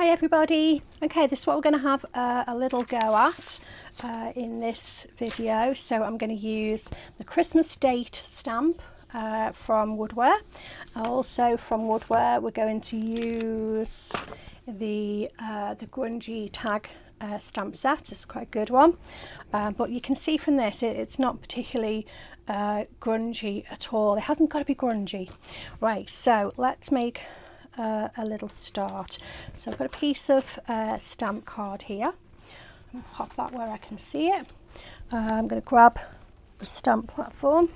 Hi everybody. Okay, this is what we're going to have a little go at in this video. So I'm going to use the Christmas date stamp from Woodware. Also from Woodware we're going to use the grungy tag stamp set. It's quite a good one, but you can see from this it's not particularly grungy at all. It hasn't got to be grungy. Right, so let's make a little start. So I've got a piece of stamp card here. I'll pop that where I can see it. I'm going to grab the stamp platform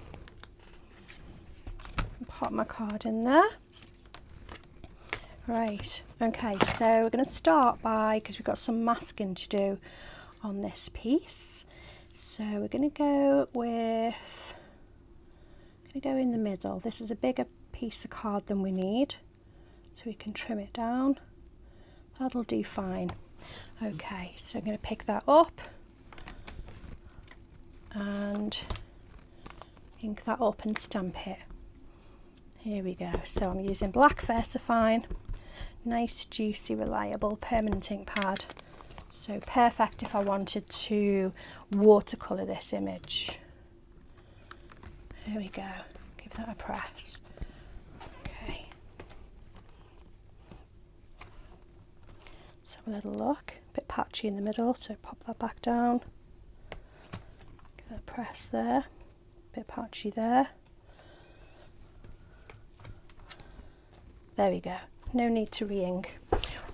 and pop my card in there. Right, okay, so we're going to start by, because we've got some masking to do on this piece, so we're going to go with, in the middle. This is a bigger piece of card than we need, so we can trim it down. That'll do fine. Okay, so I'm going to pick that up and ink that up and stamp it. Here we go. So I'm using black VersaFine, nice juicy reliable permanent ink pad. So perfect if I wanted to watercolour this image. Here we go. Give that a press. Okay. Let's have a little look. A bit patchy in the middle, so pop that back down. Give that a press there. A bit patchy there. There we go. No need to re-ink.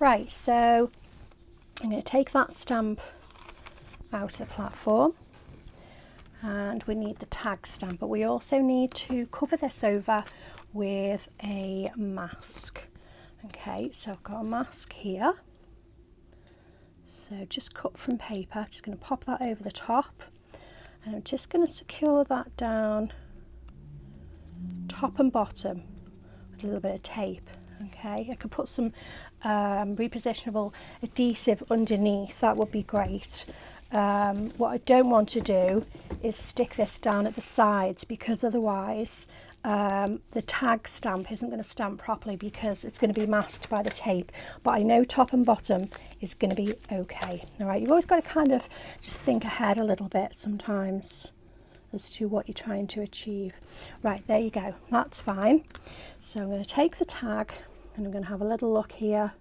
Right, so I'm going to take that stamp out of the platform, and we need the tag stamp, but we also need to cover this over with a mask. Okay, so I've got a mask here. So just cut from paper, just going to pop that over the top, and I'm just going to secure that down top and bottom with a little bit of tape. Okay, I could put some repositionable adhesive underneath, that would be great. What I don't want to do is stick this down at the sides, because otherwise the tag stamp isn't going to stamp properly because it's going to be masked by the tape. But I know top and bottom is going to be okay. All right, you've always got to kind of just think ahead a little bit sometimes as to what you're trying to achieve. Right, there you go, that's fine. So I'm going to take the tag and I'm going to have a little look here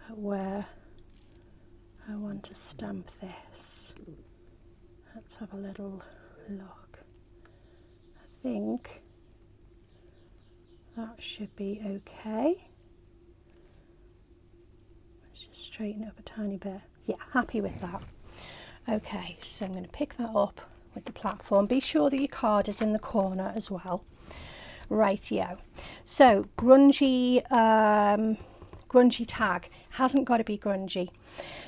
at where I want to stamp this. Let's have a little look. I think that should be okay. Let's just straighten it up a tiny bit. Yeah, happy with that. Okay, so I'm going to pick that up with the platform. Be sure that your card is in the corner as well. Rightio. So grungy tag hasn't got to be grungy.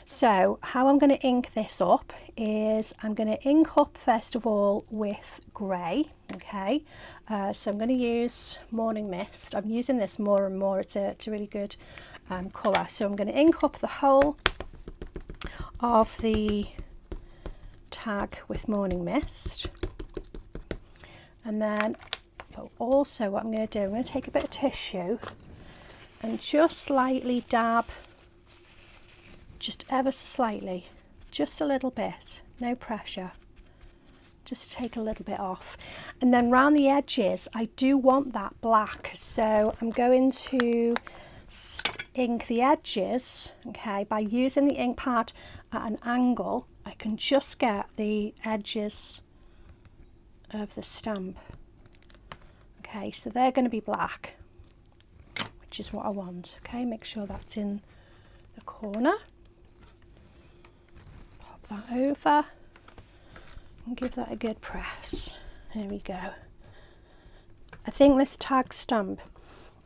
So how I'm going to ink this up is I'm going to ink up first of all with grey. Okay, so I'm going to use Morning Mist. I'm using this more and more. It's a really good colour. So I'm going to ink up the whole of the tag with Morning Mist, and then also what I'm going to do, I'm going to take a bit of tissue and just lightly dab, just ever so slightly, just a little bit, no pressure, just take a little bit off. And then round the edges I do want that black, so I'm going to ink the edges, okay, by using the ink pad at an angle. I can just get the edges of the stamp. Okay, so they're going to be black, which is what I want. Okay, make sure that's in the corner. Pop that over and give that a good press. There we go. I think this tag stamp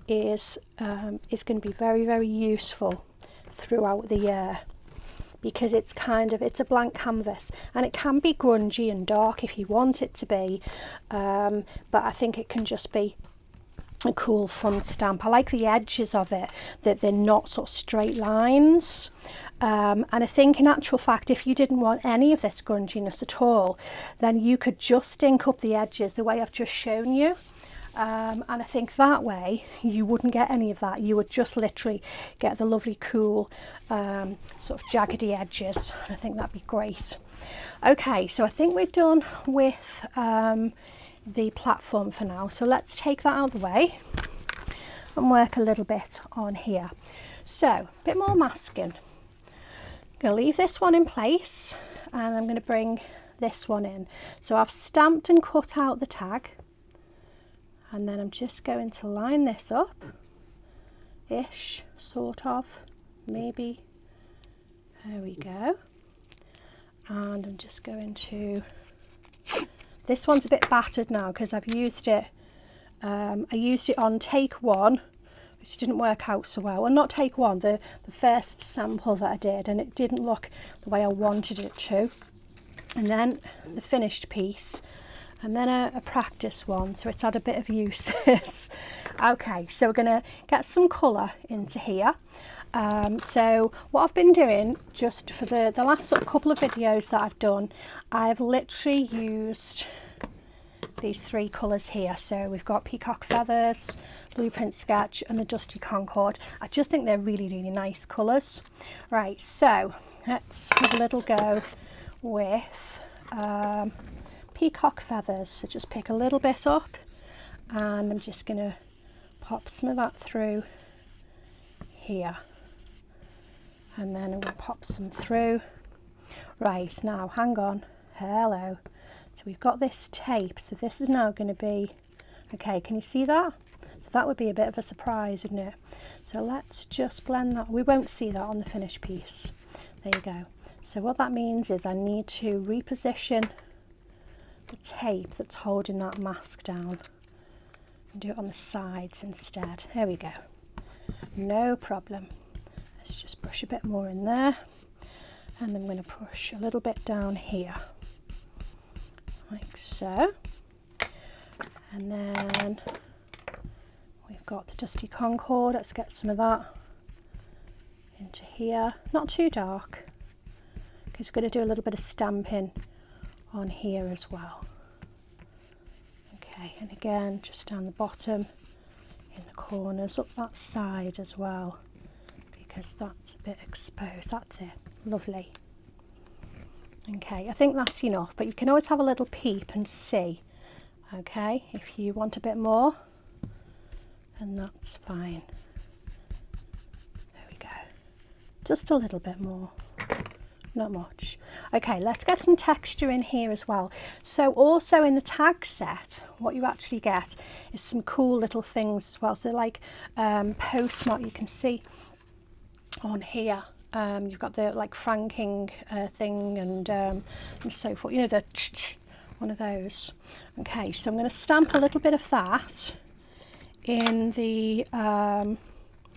is going to be very, very useful throughout the year, because it's a blank canvas, and it can be grungy and dark if you want it to be, but I think it can just be a cool fun stamp. I like the edges of it, that they're not sort of straight lines, and I think in actual fact if you didn't want any of this grunginess at all, then you could just ink up the edges the way I've just shown you, and I think that way you wouldn't get any of that. You would just literally get the lovely cool sort of jaggedy edges. I think that'd be great. Okay, so I think we're done with the platform for now, so let's take that out of the way and work a little bit on here. So a bit more masking. I'm going to leave this one in place and I'm going to bring this one in. So I've stamped and cut out the tag, and then I'm just going to line this up ish, sort of, maybe. There we go. And I'm just going to, this one's a bit battered now because I've used it, I used it on take one, which didn't work out so well. Well, not take one, the first sample that I did, and it didn't look the way I wanted it to. And then the finished piece, and then a practice one, so it's had a bit of use this. Okay, so we're going to get some colour into here. So what I've been doing just for the last sort of couple of videos that I've done, I've literally used these three colours here. So we've got Peacock Feathers, Blueprint Sketch and the Dusty Concord. I just think they're really, really nice colours. Right, so let's have a little go with Peacock Feathers. So just pick a little bit up and I'm just going to pop some of that through here, and then I'm going to pop some through. Right, now hang on, hello, so we've got this tape, so this is now going to be, okay, can you see that? So that would be a bit of a surprise, wouldn't it? So let's just blend that. We won't see that on the finished piece. There you go. So what that means is I need to reposition the tape that's holding that mask down and do it on the sides instead. There we go. No problem. Let's just brush a bit more in there, and I'm going to push a little bit down here, like so. And then we've got the Dusty Concord. Let's get some of that into here. Not too dark, because we're going to do a little bit of stamping on here as well. Okay, and again, just down the bottom, in the corners, up that side as well, because that's a bit exposed. That's it. Lovely. Okay, I think that's enough, but you can always have a little peep and see. Okay, if you want a bit more, and that's fine. There we go. Just a little bit more. Not much. Okay, let's get some texture in here as well. So also in the tag set, what you actually get is some cool little things as well. So like postmark, you can see on here. You've got the like franking thing and so forth. You know, the one of those. Okay, so I'm going to stamp a little bit of that in the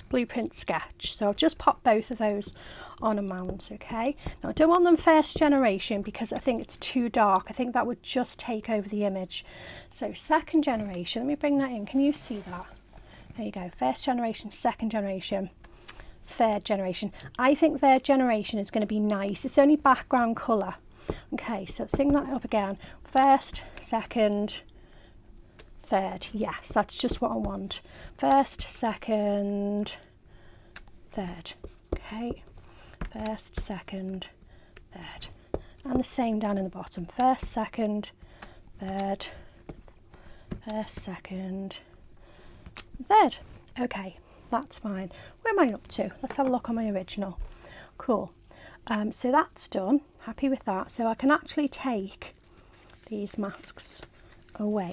Blueprint Sketch. So I've just popped both of those on a mount. Okay, now I don't want them first generation because I think it's too dark. I think that would just take over the image. So second generation, let me bring that in. Can you see that? There you go. First generation, second generation, third generation. I think third generation is going to be nice. It's only background colour. Okay, so sing that up again. First, second, third. Yes, that's just what I want. First, second, third. Okay, first, second, third. And the same down in the bottom. First, second, third. First, second, third. Okay, that's fine. Where am I up to? Let's have a look on my original. Cool. So that's done. Happy with that. So I can actually take these masks away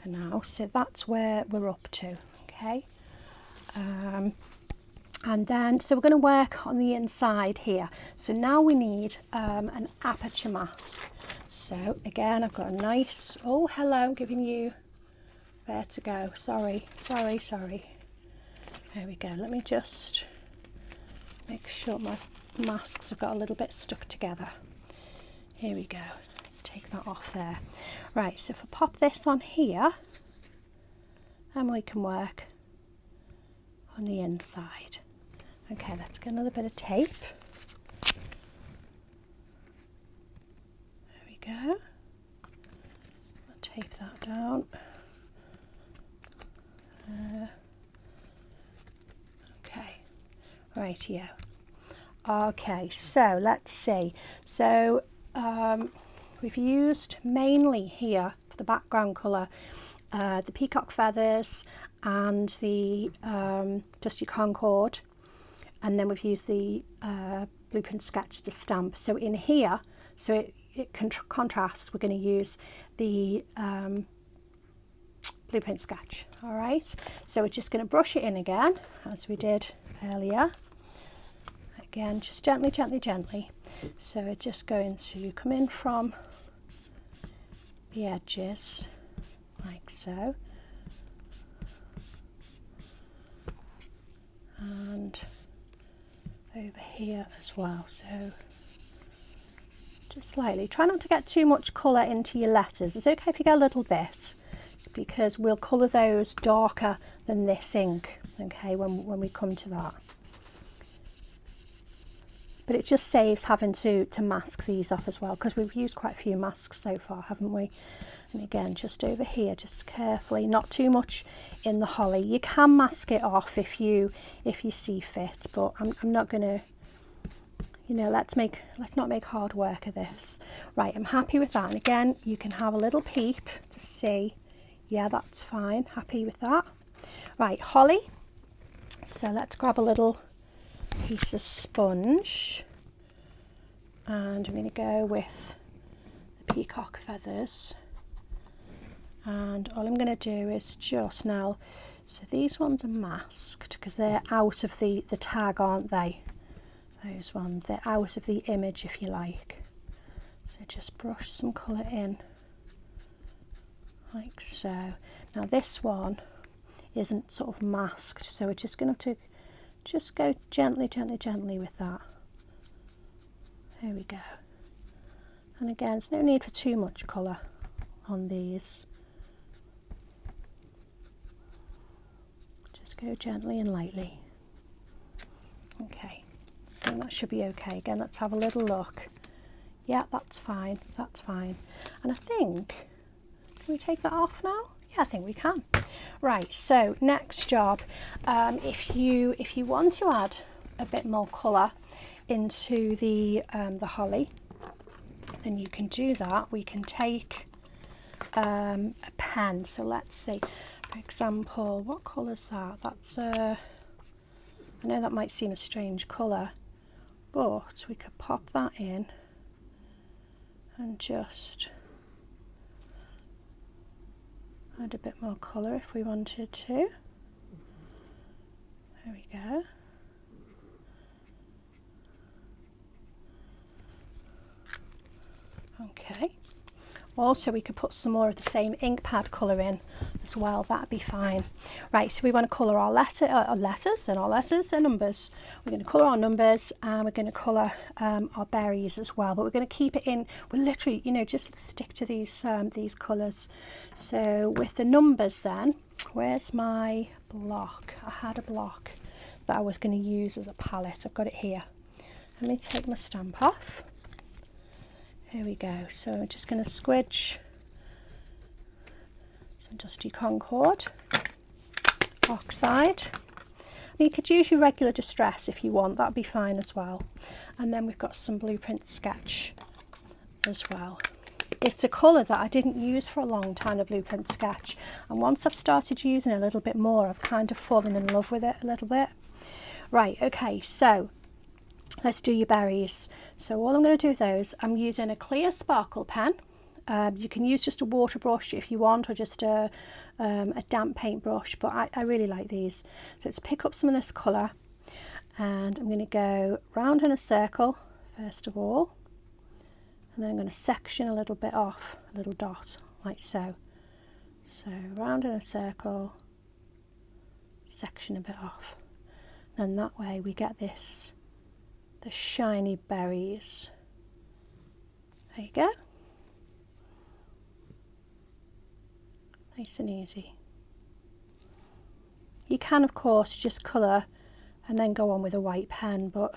for now. So that's where we're up to. Okay. And then, so we're going to work on the inside here. So now we need an aperture mask. So again, I've got a nice, oh hello, I'm giving you vertigo. Sorry. There we go. Let me just make sure my masks have got a little bit stuck together. Here we go. Let's take that off there. Right, so if I pop this on here, and we can work on the inside. Okay, let's get another bit of tape. There we go. I'll tape that down. Okay, rightio. Okay, so let's see. So we've used mainly here for the background colour the peacock feathers and the dusty concord, and then we've used the blueprint sketch to stamp. So in here, so it contrasts, we're going to use the blueprint sketch. All right, so we're just going to brush it in again as we did earlier. Again, just gently, gently, gently. So we're just going to come in from the edges like so, and over here as well. So just slightly. Try not to get too much colour into your letters. It's okay if you get a little bit, because we'll colour those darker than this ink, okay, when we come to that. But it just saves having to mask these off as well, because we've used quite a few masks so far, haven't we? And again, just over here, just carefully, not too much in the holly. You can mask it off if you see fit, but I'm not going to, you know, let's not make hard work of this. Right, I'm happy with that. And again, you can have a little peep to see. Yeah, that's fine. Happy with that. Right, holly. So let's grab a little piece of sponge, and I'm going to go with the peacock feathers, and all I'm going to do is just now, so these ones are masked because they're out of the tag, aren't they? Those ones, they're out of the image, if you like. So just brush some colour in like so. Now this one isn't sort of masked, so we're just going to just go gently, gently, gently with that. There we go. And again, there's no need for too much colour on these. Just go gently and lightly. Okay, I think that should be okay. Again, let's have a little look. Yeah, that's fine, that's fine. And I think, can we take that off now? Yeah, I think we can. Right, so next job, if you want to add a bit more colour into the holly, then you can do that. We can take a pen. So let's see, for example, what colour is that? That's I know that might seem a strange colour, but we could pop that in and just add a bit more colour if we wanted to. There we go. Okay. Also, we could put some more of the same ink pad colour in as well. That'd be fine. Right, so we want to colour our letters, then numbers. We're going to colour our numbers, and we're going to colour our berries as well. But we're going to keep it in. We're literally, you know, just stick to these colours. So with the numbers, then, where's my block? I had a block that I was going to use as a palette. I've got it here. Let me take my stamp off. Here we go. So I'm just going to squidge some dusty concord, oxide. I mean, you could use your regular distress if you want, that'd be fine as well. And then we've got some blueprint sketch as well. It's a colour that I didn't use for a long time, the blueprint sketch, and once I've started using it a little bit more, I've kind of fallen in love with it a little bit. Right, okay, so let's do your berries. So all I'm going to do with those, I'm using a clear sparkle pen. You can use just a water brush if you want, or just a damp paint brush, but I really like these. So let's pick up some of this colour, and I'm going to go round in a circle first of all, and then I'm going to section a little bit off, a little dot like so. So round in a circle, section a bit off, and that way we get this, the shiny berries. There you go. Nice and easy. You can, of course, just colour and then go on with a white pen, but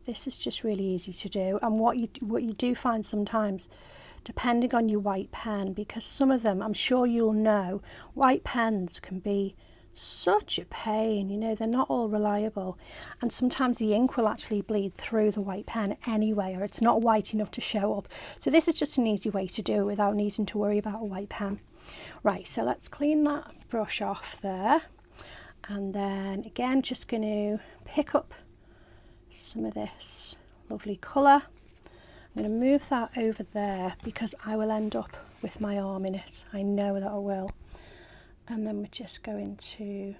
this is just really easy to do. And what you do find sometimes, depending on your white pen, because some of them, I'm sure you'll know, white pens can be such a pain, you know, they're not all reliable, and sometimes the ink will actually bleed through the white pen anyway, or it's not white enough to show up. So this is just an easy way to do it without needing to worry about a white pen. Right, so let's clean that brush off there, and then again just going to pick up some of this lovely colour. I'm going to move that over there because I will end up with my arm in it. I know that I will. And then we're just going to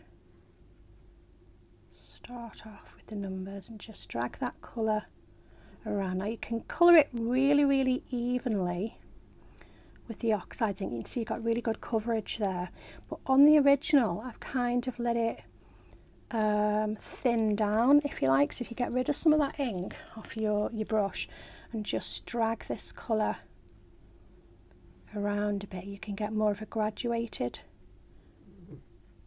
start off with the numbers and just drag that colour around. Now you can colour it really evenly with the oxides ink. You can see you've got really good coverage there. But on the original, I've kind of let it thin down, if you like. So if you get rid of some of that ink off your brush and just drag this colour around a bit, you can get more of a graduated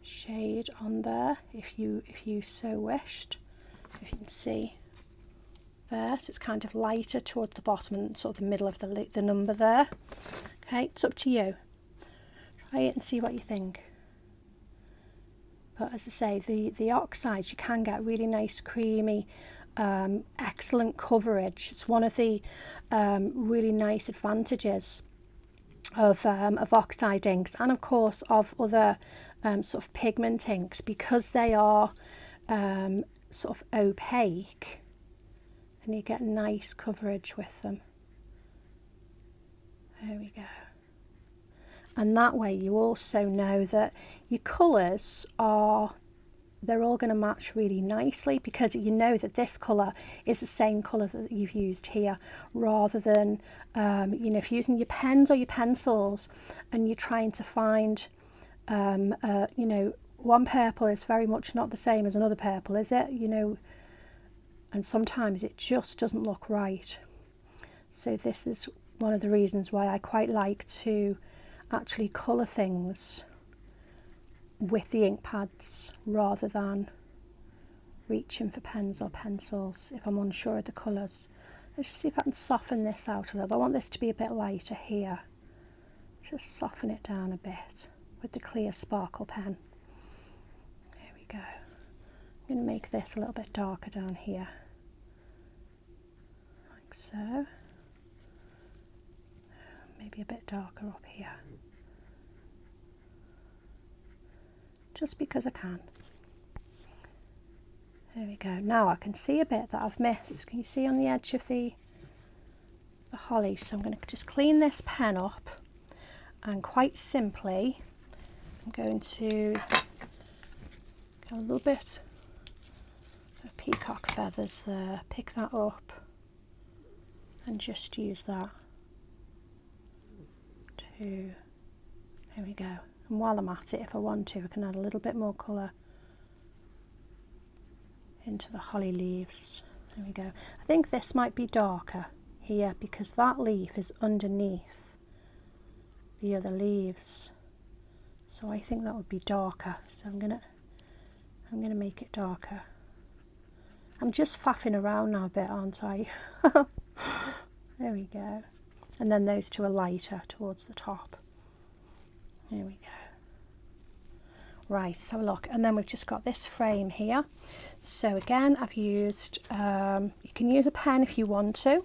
shade on there if you so wished. If you can see there, so it's kind of lighter towards the bottom and sort of the middle of the number there. Okay, it's up to you. Try it and see what you think. But as I say, the oxides, you can get really nice creamy, excellent coverage. It's one of the really nice advantages of oxide inks, and of course of other sort of pigment inks, because they are sort of opaque, and you get nice coverage with them. There we go. And that way you also know that your colours they're all going to match really nicely, because you know that this colour is the same colour that you've used here, rather than you know, if you're using your pens or your pencils and you're trying to find you know, one purple is very much not the same as another purple, is it? You know, and sometimes it just doesn't look right. So this is one of the reasons why I quite like to actually colour things with the ink pads rather than reaching for pens or pencils if I'm unsure of the colours. Let's just see if I can soften this out a little bit. I want this to be a bit lighter here. Just soften it down a bit with the clear sparkle pen. There we go. I'm going to make this a little bit darker down here, like so. Maybe a bit darker up here, just because I can. There we go. Now I can see a bit that I've missed. Can you see on the edge of the holly? So I'm going to just clean this pen up, and quite simply I'm going to get a little bit of peacock feathers there, pick that up and just use that to, there we go. And while I'm at it, if I want to, I can add a little bit more colour into the holly leaves. There we go. I think this might be darker here because that leaf is underneath the other leaves. So I think that would be darker. So I'm gonna make it darker. I'm just faffing around now a bit, aren't I? There we go. And then those two are lighter towards the top. There we go. Right, let's have a look. And then we've just got this frame here. So again, I've used, you can use a pen if you want to,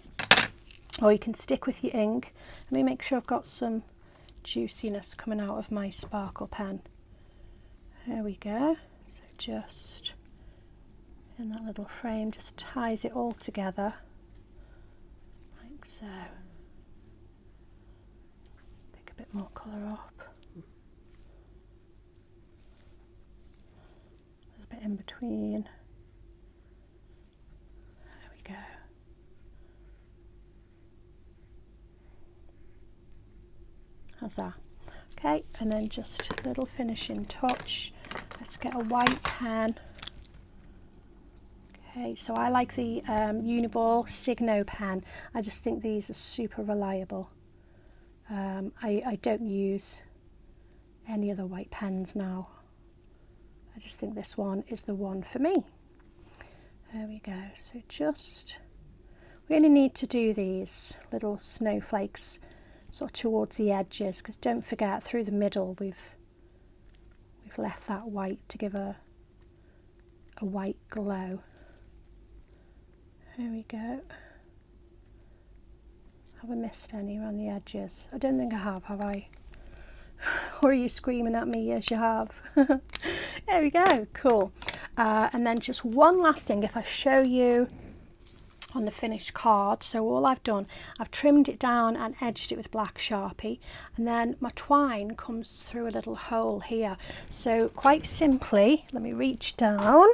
or you can stick with your ink. Let me make sure I've got some juiciness coming out of my sparkle pen. There we go. So just in that little frame, just ties it all together, like so. Pick a bit more colour up. A bit in between. There we go. How's that? Okay, and then just a little finishing touch. Let's get a white pen. Okay, so I like the Uniball Signo pen. I just think these are super reliable. I don't use any other white pens now. I just think this one is the one for me. There we go. So we only need to do these little snowflakes sort of towards the edges, because don't forget through the middle we've left that white to give a white glow. There we go. Have I missed any around the edges? I don't think I have I? Or are you screaming at me? Yes, you have. There we go, cool. And then just one last thing, if I show you on the finished card. So all I've done, I've trimmed it down and edged it with black Sharpie, and then my twine comes through a little hole here. So quite simply, let me reach down.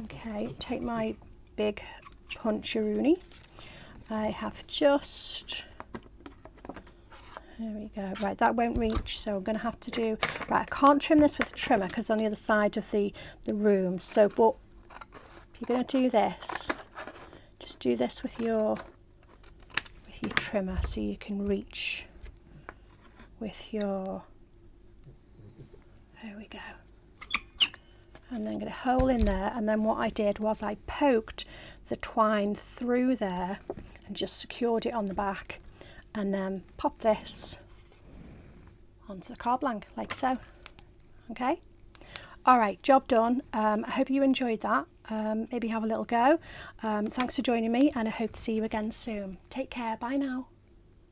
Okay, take my big puncheroonie. I have just, there we go. Right, that won't reach, so I'm going to have to do, right, I can't trim this with a trimmer because it's on the other side of the room. So, but if you're going to do this, just do this with your trimmer so you can reach with your, there we go. And then get a hole in there, and then what I did was I poked the twine through there and just secured it on the back, and then pop this onto the card blank like so. Okay, all right, job done. I hope you enjoyed that. Maybe have a little go. Thanks for joining me, and I hope to see you again soon. Take care. Bye now.